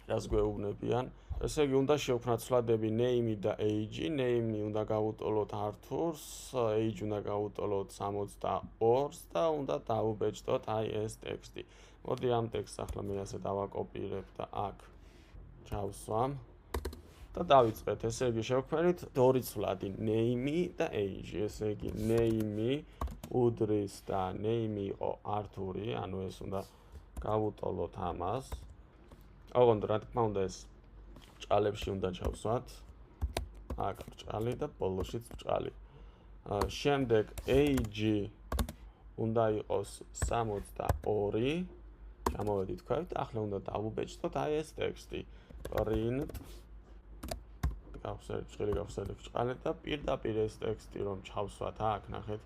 რას გვეუბნებიან. ესე იგი, უნდა შევქმნათ ცვლადები name და age. Name უნდა გავუტოლოთ Arthur-ს, age უნდა გავუტოლოთ 62-ს და უნდა დავუბეჭდოთ აი ეს ტექსტი. მოდი ამ ტექსტს ახლა მე ასე დავაკოპირებ და აქ ჩავსვამ და დავიწყეთ. ესე იგი, შევქმნით ორი ცვლადი name და age. ესე იგი, name უდრის და name იყო Arthur-ი, ანუ ეს უნდა გავუტოლოთ ამას. ოღონდ რა თქმა უნდა ეს ბრჭყალებში უნდა ჩავსვათ. აქ ბრჭყალი და ბოლოშიც ბრჭყალი. შემდეგ age უნდა იყოს 62. ჩამოვედით ქვევით, ახლა უნდა დავუბეჭდოთ აი ეს ტექსტი. print ბრჭყალი ბრჭყალი და პირდაპირ ეს ტექსტი რომ ჩავსვათ აქ, ნახეთ.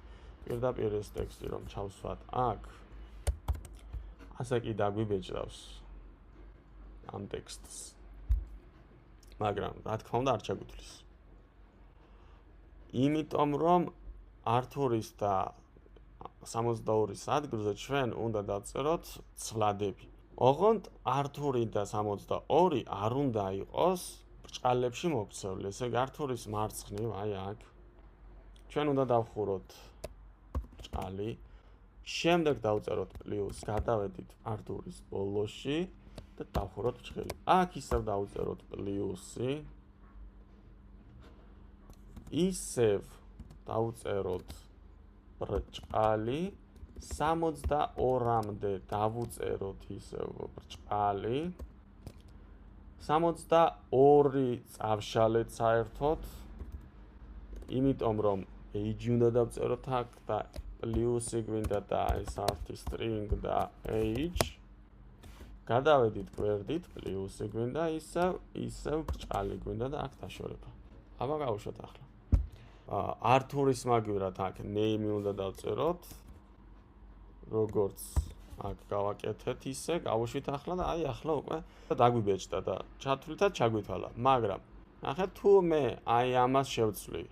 პირდაპირ ეს ტექსტი რომ ჩავსვათ აქ. ასე კი დაგვიბეჭდავს ამ ტექსტს. მაგრამ რა თქმა უნდა არ ჩაგვითვლის. იმიტომ რომ Arthur-ის და 62-ის ადგილზე ჩვენ უნდა დავწეროთ ცვლადები. ოღონდ Arthur-ი და 62 არ უნდა იყოს ბრჭყალებში მოქცეული. ესე იგი Arthur-ის მარცხნივ აი აქ ჩვენ უნდა დავხუროთ ბრჭყალი. შემდეგ დავწეროთ პლუს, გადავედით Arthur-ის ბოლოში და დავხუროთ ბრჭყალი. აქ ისევ დავწეროთ პლუსი. ისევ დავწეროთ ბრჭყალი. 62-მდე დავუწეროთ ისევ ბრჭყალი. 62 წავშალეთ საერთოდ. იმიტომ რომ age უნდა დავწეროთ აქ და პლუსი გვინდა და ეს arti string და age. გადავედით გვერდით, პლუსი გვინდა ისევ ბრჭყალი გვინდა და აქ დაშორება. აბა გავუშვათ ახლა. Arthur-ის მაგივრად აქ name უნდა დავწეროთ. როგორც აქ გავაკეთეთ ისე, გავუშვით ახლა და აი ახლა უკვე დაგვიბეჭდა და ჩათვლითაც ჩაგვითვალა. მაგრამ ნახეთ თუ მე აი ამას შევცვლი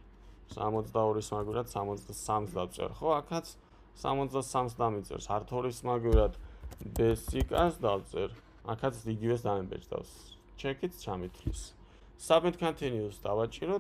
62-ის მაგივრად 63-ს დავწერ, ხო? აქაც 63-ს დამიწერს. Arthur-ის მაგივრად basic-ას დავწერ. აქაც იგივეს დამიბეჭდავს. ჩეკით ჩამithlis. Submit continuous დავაჭიროთ.